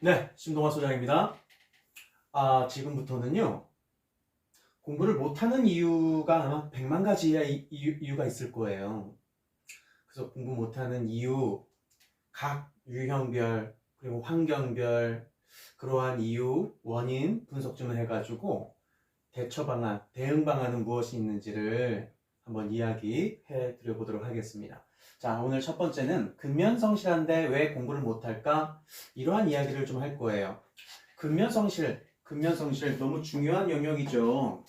네, 신동아 소장입니다. 지금부터는요, 공부를 못하는 이유가 아마 100만 가지의 이유가 있을 거예요. 그래서 공부 못하는 이유, 각 유형별, 그리고 환경별, 그러한 이유, 원인 분석 좀 해가지고 대처 방안, 대응 방안은 무엇이 있는지를 한번 이야기해 드려보도록 하겠습니다. 자, 오늘 첫 번째는 근면성실한데 왜 공부를 못할까? 이러한 이야기를 좀 할 거예요. 근면성실 너무 중요한 영역이죠.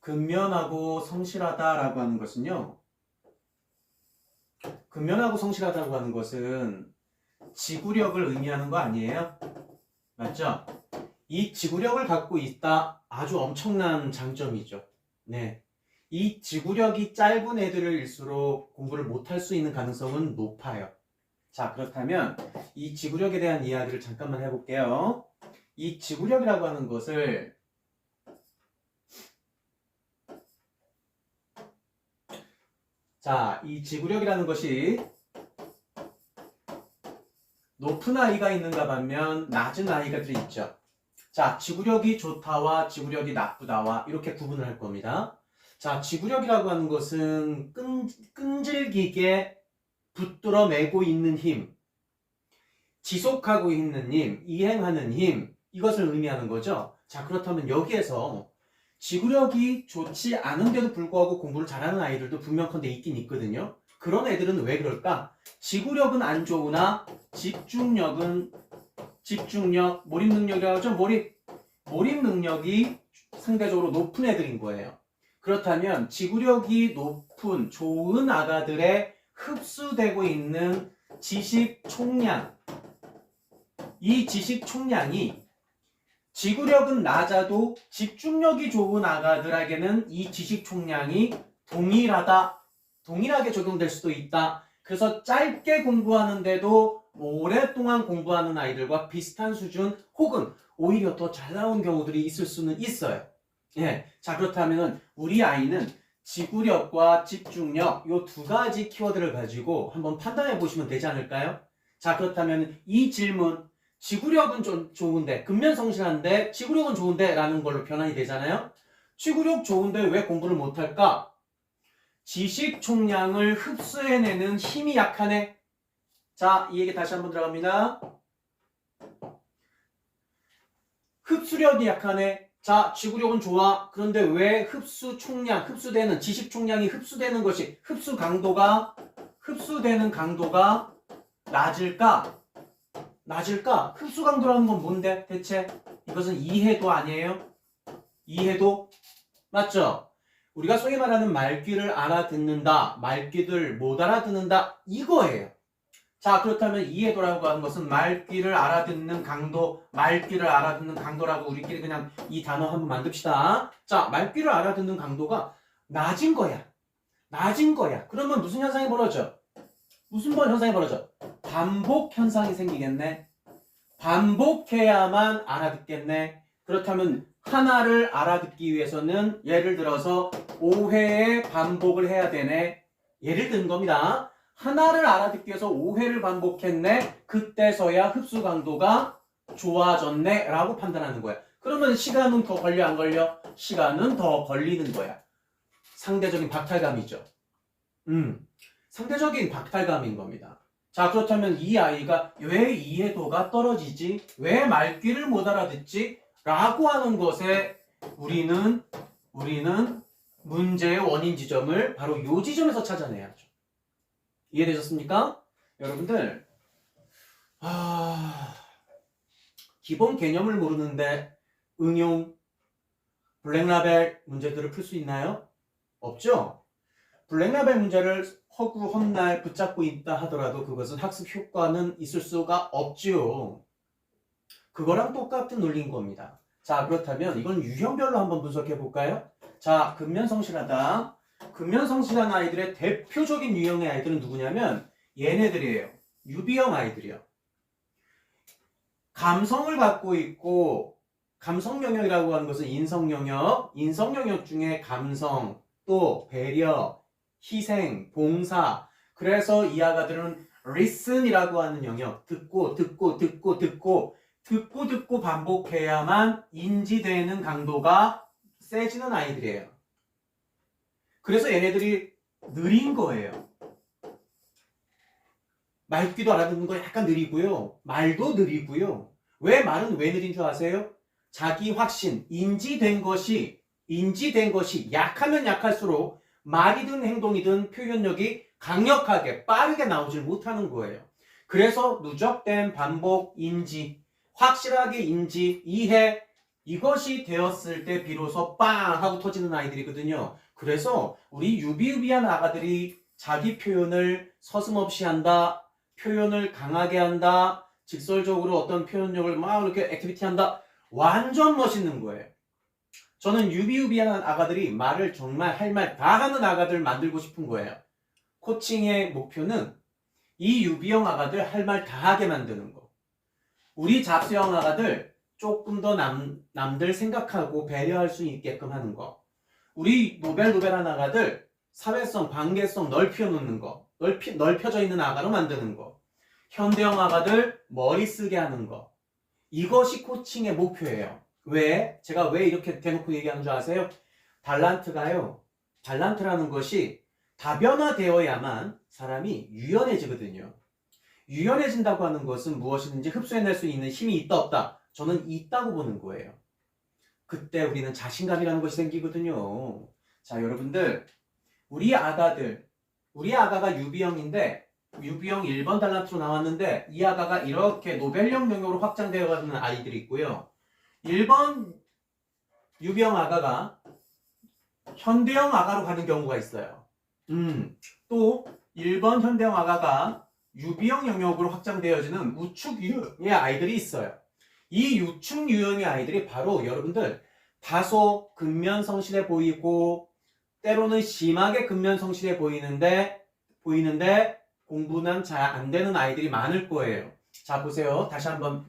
근면하고 성실하다라고 하는 것은요. 근면하고 성실하다고 하는 것은 지구력을 의미하는 거 아니에요? 맞죠? 이 지구력을 갖고 있다 아주 엄청난 장점이죠. 네. 이 지구력이 짧은 애들일수록 공부를 못할 수 있는 가능성은 높아요. 자, 그렇다면 이 지구력에 대한 이야기를 잠깐만 해볼게요. 이 지구력이라고 하는 것을 이 지구력이라는 것이 높은 아이가 있는가 반면 낮은 아이가들이 있죠. 자, 지구력이 좋다와 지구력이 나쁘다와 이렇게 구분을 할 겁니다. 자, 지구력이라고 하는 것은 끈질기게 붙들어 매고 있는 힘, 지속하고 있는 힘, 이행하는 힘, 이것을 의미하는 거죠. 자, 그렇다면 여기에서 지구력이 좋지 않은데도 불구하고 공부를 잘하는 아이들도 분명컨대 있긴 있거든요. 그런 애들은 왜 그럴까? 지구력은 안 좋으나 몰입 능력이라고 하죠. 몰입 능력이 상대적으로 높은 애들인 거예요. 그렇다면 지구력이 높은 좋은 아가들의 흡수되고 있는 지식 총량, 이 지식 총량이 지구력은 낮아도 집중력이 좋은 아가들에게는 이 지식 총량이 동일하게 적용될 수도 있다. 그래서 짧게 공부하는데도 오랫동안 공부하는 아이들과 비슷한 수준 혹은 오히려 더 잘 나온 경우들이 있을 수는 있어요. 예. 자, 그렇다면 우리 아이는 지구력과 집중력 이 두 가지 키워드를 가지고 한번 판단해 보시면 되지 않을까요? 자, 그렇다면 이 질문 지구력은 좀 좋은데 근면성실한데 지구력은 좋은데 라는 걸로 변환이 되잖아요. 지구력 좋은데 왜 공부를 못할까? 지식 총량을 흡수해내는 힘이 약하네. 자, 이 얘기 다시 한번 들어갑니다. 흡수력이 약하네. 자, 지구력은 좋아. 그런데 왜 흡수되는 지식 총량이 흡수되는 것이 흡수되는 강도가 낮을까? 흡수 강도라는 건 뭔데 대체? 이것은 이해도 아니에요? 이해도? 맞죠? 우리가 소위 말하는 말귀를 알아듣는다, 말귀들 못 알아듣는다 이거예요. 자, 그렇다면 이해도라고 하는 것은 말귀를 알아듣는 강도라고 우리끼리 그냥 이 단어 한번 만듭시다. 자, 말귀를 알아듣는 강도가 낮은 거야. 그러면 무슨 현상이 벌어져? 반복 현상이 생기겠네. 반복해야만 알아듣겠네. 그렇다면 하나를 알아듣기 위해서는 예를 들어서 5회의 반복을 해야 되네. 예를 든 겁니다. 하나를 알아듣기 위해서 5회를 반복했네. 그때서야 흡수 강도가 좋아졌네 라고 판단하는 거야. 그러면 시간은 더 걸려 안 걸려? 시간은 더 걸리는 거야. 상대적인 박탈감이죠. 상대적인 박탈감인 겁니다. 자, 그렇다면 이 아이가 왜 이해도가 떨어지지? 왜 말귀를 못 알아듣지? 라고 하는 것에 우리는 문제의 원인 지점을 바로 이 지점에서 찾아내야죠. 이해되셨습니까? 여러분들, 기본 개념을 모르는데 응용, 블랙라벨 문제들을 풀 수 있나요? 없죠? 블랙라벨 문제를 허구 헛날 붙잡고 있다 하더라도 그것은 학습 효과는 있을 수가 없지요. 그거랑 똑같은 논리인 겁니다. 자, 그렇다면 이건 유형별로 한번 분석해 볼까요? 자, 근면성실한 아이들의 대표적인 유형의 아이들은 누구냐면 얘네들이에요. 유비형 아이들이요. 감성을 갖고 있고 감성 영역이라고 하는 것은 인성 영역 중에 감성, 또 배려, 희생, 봉사. 그래서 이 아가들은 listen이라고 하는 영역, 듣고 반복해야만 인지되는 강도가 세지는 아이들이에요. 그래서 얘네들이 느린 거예요. 말귀도 알아듣는 거 약간 느리고요. 말도 느리고요. 말은 왜 느린 줄 아세요? 자기 확신, 인지된 것이 약하면 약할수록 말이든 행동이든 표현력이 강력하게 빠르게 나오질 못하는 거예요. 그래서 누적된 반복, 인지, 확실하게 인지, 이해, 이것이 되었을 때 비로소 빵 하고 터지는 아이들이거든요. 그래서 우리 유비유비한 아가들이 자기 표현을 서슴없이 한다, 표현을 강하게 한다, 직설적으로 어떤 표현력을 막 이렇게 액티비티 한다, 완전 멋있는 거예요. 저는 유비유비한 아가들이 말을 정말 할 말 다 하는 아가들 만들고 싶은 거예요. 코칭의 목표는 이 유비형 아가들 할 말 다 하게 만드는 거. 우리 잡스형 아가들 조금 더 남들 생각하고 배려할 수 있게끔 하는 거. 우리 노벨한 아가들 사회성, 관계성 넓혀놓는 거. 넓혀져 있는 아가로 만드는 거. 현대형 아가들 머리 쓰게 하는 거. 이것이 코칭의 목표예요. 제가 왜 이렇게 대놓고 얘기하는 줄 아세요? 달란트라는 것이 다변화되어야만 사람이 유연해지거든요. 유연해진다고 하는 것은 무엇이든지 흡수해낼 수 있는 힘이 있다 없다? 저는 있다고 보는 거예요. 그때 우리는 자신감이라는 것이 생기거든요. 자, 여러분들, 우리 아가가 유비형인데 유비형 1번 달란트로 나왔는데 이 아가가 이렇게 노벨형 영역으로 확장되어 가는 아이들이 있고요. 1번 유비형 아가가 현대형 아가로 가는 경우가 있어요. 또 1번 현대형 아가가 유비형 영역으로 확장되어지는 우측 유형의 아이들이 있어요. 이 우측 유형의 아이들이 바로 여러분들 다소 근면성실해 보이고 때로는 심하게 근면성실해 보이는데 공부는 잘 안 되는 아이들이 많을 거예요. 자, 보세요. 다시 한번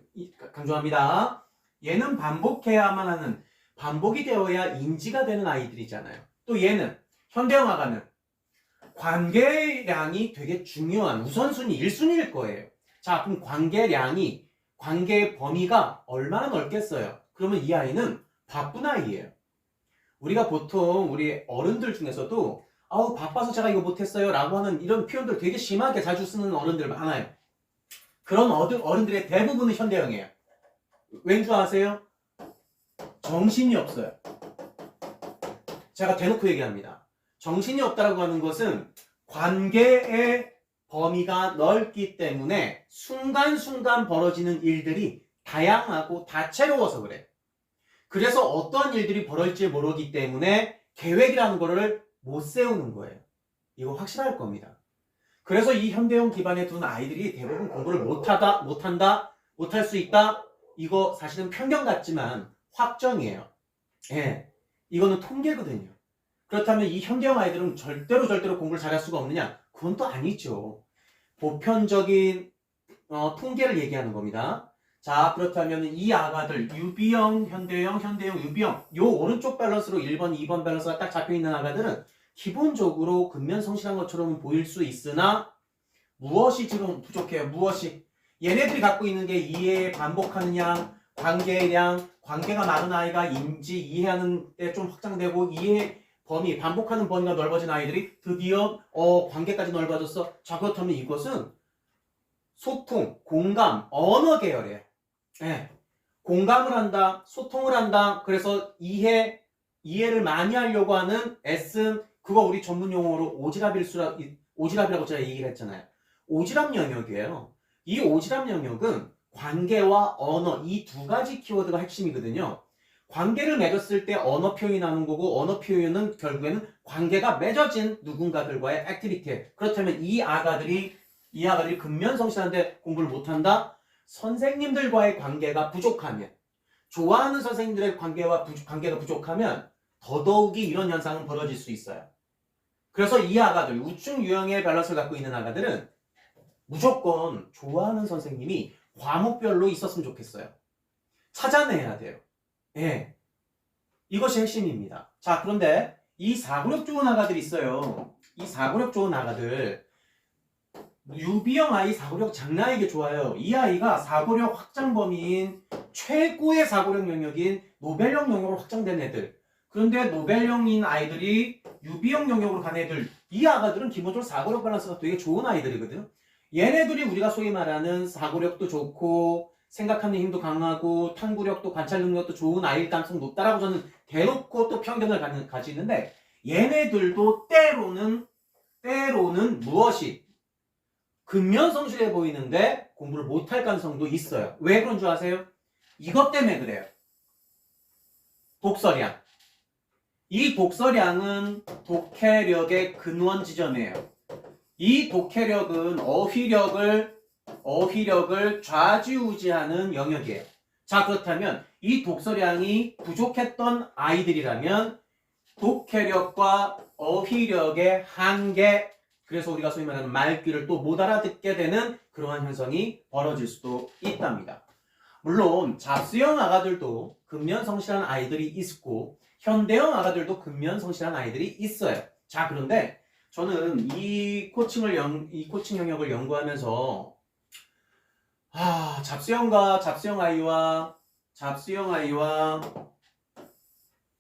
강조합니다. 얘는 반복해야만 하는, 반복이 되어야 인지가 되는 아이들이잖아요. 또 얘는, 현대형 아가는 관계량이 되게 중요한 우선순위 1순위일 거예요. 자, 그럼 관계의 범위가 얼마나 넓겠어요? 그러면 이 아이는 바쁜 아이예요. 우리가 보통 우리 어른들 중에서도 아우 바빠서 제가 이거 못했어요 라고 하는 이런 표현들 되게 심하게 자주 쓰는 어른들 많아요. 그런 어른들의 대부분은 현대형이에요. 왠 줄 아세요? 정신이 없어요. 제가 대놓고 얘기합니다. 정신이 없다라고 하는 것은 관계의 범위가 넓기 때문에 순간순간 벌어지는 일들이 다양하고 다채로워서 그래. 그래서 어떤 일들이 벌어질지 모르기 때문에 계획이라는 거를 못 세우는 거예요. 이거 확실할 겁니다. 그래서 이 현대형 기반에 둔 아이들이 대부분 공부를 못할 수 있다. 이거 사실은 편견 같지만 확정이에요. 예, 이거는 통계거든요. 그렇다면 이 현대형 아이들은 절대로 공부를 잘할 수가 없느냐? 그건 또 아니죠. 보편적인 통계를 얘기하는 겁니다. 자, 그렇다면 이 아가들 유비형, 현대형, 유비형 요 오른쪽 밸런스로 1번, 2번 밸런스가 딱 잡혀있는 아가들은 기본적으로 근면성실한 것처럼 보일 수 있으나 무엇이 지금 부족해요? 얘네들이 갖고 있는 게 이해 반복하는 양, 관계의 양, 관계가 많은 아이가 이해하는 데 좀 확장되고 이해 범위, 반복하는 범위가 넓어진 아이들이 드디어 관계까지 넓어졌어. 자, 그렇다면 이것은 소통, 공감, 언어 계열이에요. 예. 공감을 한다, 소통을 한다. 그래서 이해를 많이 하려고 하는 애쓴, 그거 우리 전문 용어로 오지랖이라고 제가 얘기를 했잖아요. 오지랖 영역이에요. 이 오지랖 영역은 관계와 언어, 이 두 가지 키워드가 핵심이거든요. 관계를 맺었을 때 언어 표현이 나오는 거고, 언어 표현은 결국에는 관계가 맺어진 누군가들과의 액티비티. 그렇다면 이 아가들이 근면성실한데 공부를 못한다? 선생님들과의 관계가 부족하면, 좋아하는 선생님들의 관계가 부족하면 더더욱이 이런 현상은 벌어질 수 있어요. 그래서 이 아가들, 우측 유형의 밸런스를 갖고 있는 아가들은 무조건 좋아하는 선생님이 과목별로 있었으면 좋겠어요. 찾아내야 돼요. 예. 이것이 핵심입니다. 자, 그런데 이 사고력 좋은 아가들이 있어요. 이 사고력 좋은 아가들, 유비형 아이 사고력 장난 아니게 좋아요. 이 아이가 사고력 확장 범위인 최고의 사고력 영역인 노벨형 영역으로 확장된 애들. 그런데 노벨형인 아이들이 유비형 영역으로 간 애들, 이 아가들은 기본적으로 사고력 밸런스가 되게 좋은 아이들이거든요. 얘네들이 우리가 소위 말하는 사고력도 좋고 생각하는 힘도 강하고 탐구력도 관찰 능력도 좋은 아이일 가능성이 높다라고 저는 대놓고 또 편견을 가지는데, 얘네들도 때로는 무엇이 근면성실해 보이는데 공부를 못할 가능성도 있어요. 왜 그런 줄 아세요? 이것 때문에 그래요. 독서량. 이 독서량은 독해력의 근원 지점이에요. 이 독해력은 어휘력을 좌지우지하는 영역이에요. 자, 그렇다면 이 독서량이 부족했던 아이들이라면 독해력과 어휘력의 한계, 그래서 우리가 소위 말하는 말귀를 또 못 알아듣게 되는 그러한 현상이 벌어질 수도 있답니다. 물론 잡스형 아가들도 근면성실한 아이들이 있고 현대형 아가들도 근면성실한 아이들이 있어요. 자, 그런데 저는 이 코칭 영역을 연구하면서 잡스형 아이와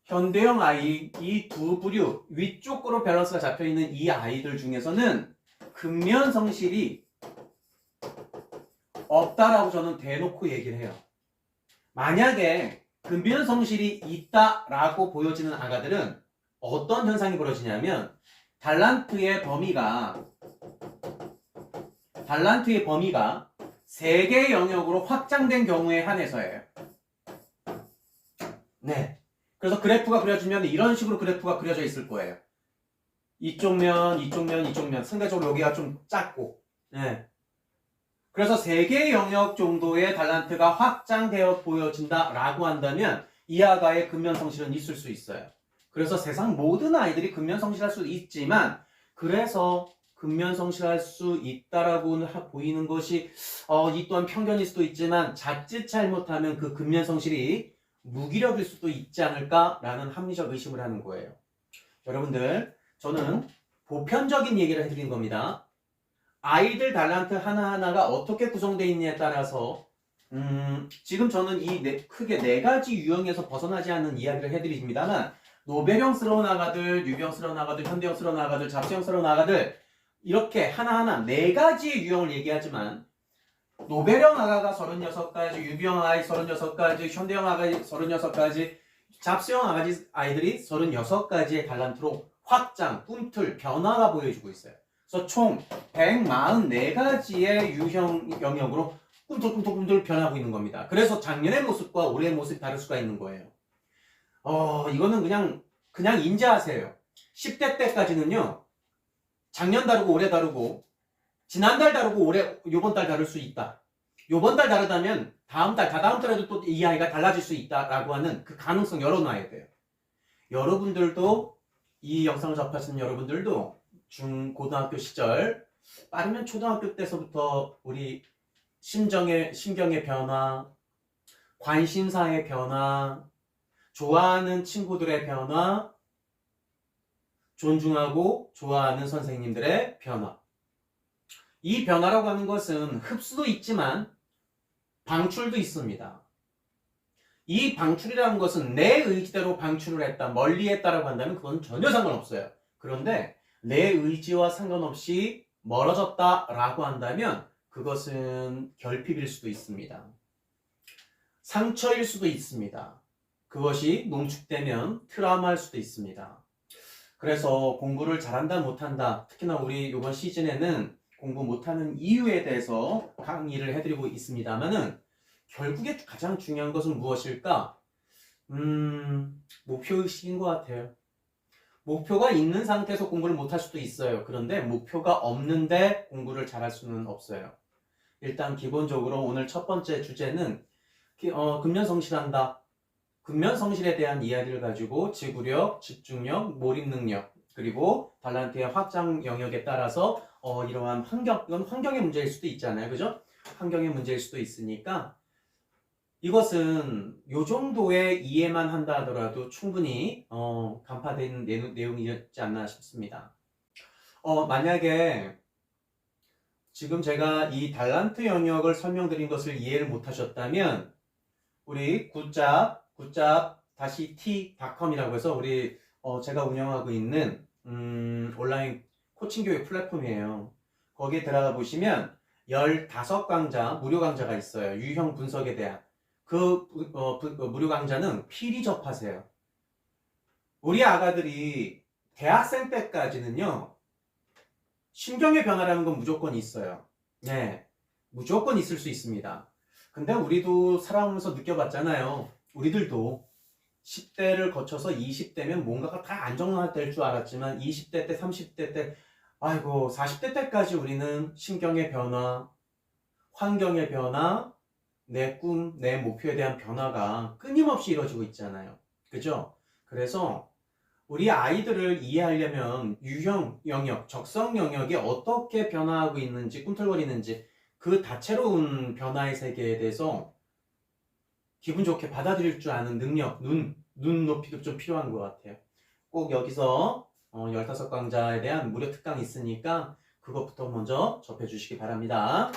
현대형 아이, 이 두 부류 위쪽으로 밸런스가 잡혀있는 이 아이들 중에서는 근면성실이 없다라고 저는 대놓고 얘기를 해요. 만약에 근면성실이 있다라고 보여지는 아가들은 어떤 현상이 벌어지냐면 달란트의 범위가 3개 영역으로 확장된 경우에 한해서예요. 네. 그래서 그래프가 그려지면 이런 식으로 그래프가 그려져 있을 거예요. 이쪽 면. 상대적으로 여기가 좀 작고. 네. 그래서 3개 영역 정도의 달란트가 확장되어 보여진다라고 한다면 이 아가의 근면성실은 있을 수 있어요. 그래서 세상 모든 아이들이 근면성실할 수 있지만, 그래서 근면성실할 수 있다라고 보이는 것이 이 또한 편견일 수도 있지만 자칫 잘못하면 그 근면성실이 무기력일 수도 있지 않을까라는 합리적 의심을 하는 거예요. 여러분들, 저는 보편적인 얘기를 해드린 겁니다. 아이들 달란트 하나하나가 어떻게 구성되어 있느냐에 따라서 지금 저는 크게 4가지 유형에서 벗어나지 않는 이야기를 해드립니다만, 노벨형스러운 아가들, 유비형스러운 아가들, 현대형스러운 아가들, 잡스형스러운 아가들, 이렇게 하나하나 4가지의 유형을 얘기하지만 노벨형 아가가 36가지, 유비형 아이 36가지, 현대형 아가이 36가지, 잡스형 아이들이 36가지의 달란트로 확장, 꿈틀, 변화가 보여주고 있어요. 그래서 총 144가지의 유형 영역으로 꿈틀꿈틀 변하고 있는 겁니다. 그래서 작년의 모습과 올해의 모습이 다를 수가 있는 거예요. 이거는 그냥 인지하세요. 10대 때까지는요, 작년 다르고 올해 다르고, 지난달 다르고 요번 달 다를 수 있다. 요번 달 다르다면 다음 달에도 또 이 아이가 달라질 수 있다라고 하는 그 가능성 열어놔야 돼요. 여러분들도, 이 영상을 접하시는 여러분들도 고등학교 시절, 빠르면 초등학교 때서부터 우리 심경의 변화, 관심사의 변화, 좋아하는 친구들의 변화, 존중하고 좋아하는 선생님들의 변화. 이 변화라고 하는 것은 흡수도 있지만 방출도 있습니다. 이 방출이라는 것은 내 의지대로 방출을 했다, 멀리 했다라고 한다면 그건 전혀 상관없어요. 그런데 내 의지와 상관없이 멀어졌다라고 한다면 그것은 결핍일 수도 있습니다. 상처일 수도 있습니다. 그것이 농축되면 트라우마일 수도 있습니다. 그래서 공부를 잘한다 못한다, 특히나 우리 이번 시즌에는 공부 못하는 이유에 대해서 강의를 해드리고 있습니다만은, 결국에 가장 중요한 것은 무엇일까? 목표의식인 것 같아요. 목표가 있는 상태에서 공부를 못할 수도 있어요. 그런데 목표가 없는데 공부를 잘할 수는 없어요. 일단 기본적으로 오늘 첫 번째 주제는 근면성실한다. 근면성실에 대한 이야기를 가지고 지구력, 집중력, 몰입능력, 그리고 달란트의 확장 영역에 따라서 이러한 이건 환경의 문제일 수도 있잖아요. 그죠? 환경의 문제일 수도 있으니까 이것은 요 정도의 이해만 한다 하더라도 충분히 간파된 내용이었지 않나 싶습니다. 만약에 지금 제가 이 달란트 영역을 설명드린 것을 이해를 못하셨다면 우리 굿잡 다시 t.com이라고 해서 우리 제가 운영하고 있는 온라인 코칭 교육 플랫폼이에요. 거기에 들어가 보시면 15강좌 무료 강좌가 있어요. 유형 분석에 대한 그 무료 강좌는 필히 접하세요. 우리 아가들이 대학생 때까지는요, 신경의 변화라는 건 무조건 있어요. 네, 무조건 있을 수 있습니다. 근데 우리도 살아오면서 느껴봤잖아요. 우리들도 10대를 거쳐서 20대면 뭔가가 다 안정화될 줄 알았지만 20대 때, 30대 때, 아이고 40대 때까지 우리는 신경의 변화, 환경의 변화, 내 꿈, 내 목표에 대한 변화가 끊임없이 이루어지고 있잖아요. 그죠? 그래서 우리 아이들을 이해하려면 유형 영역, 적성 영역이 어떻게 변화하고 있는지, 꿈틀거리는지 그 다채로운 변화의 세계에 대해서 기분 좋게 받아들일 줄 아는 능력, 눈높이도 좀 필요한 것 같아요. 꼭 여기서 15강좌에 대한 무료 특강이 있으니까 그것부터 먼저 접해 주시기 바랍니다.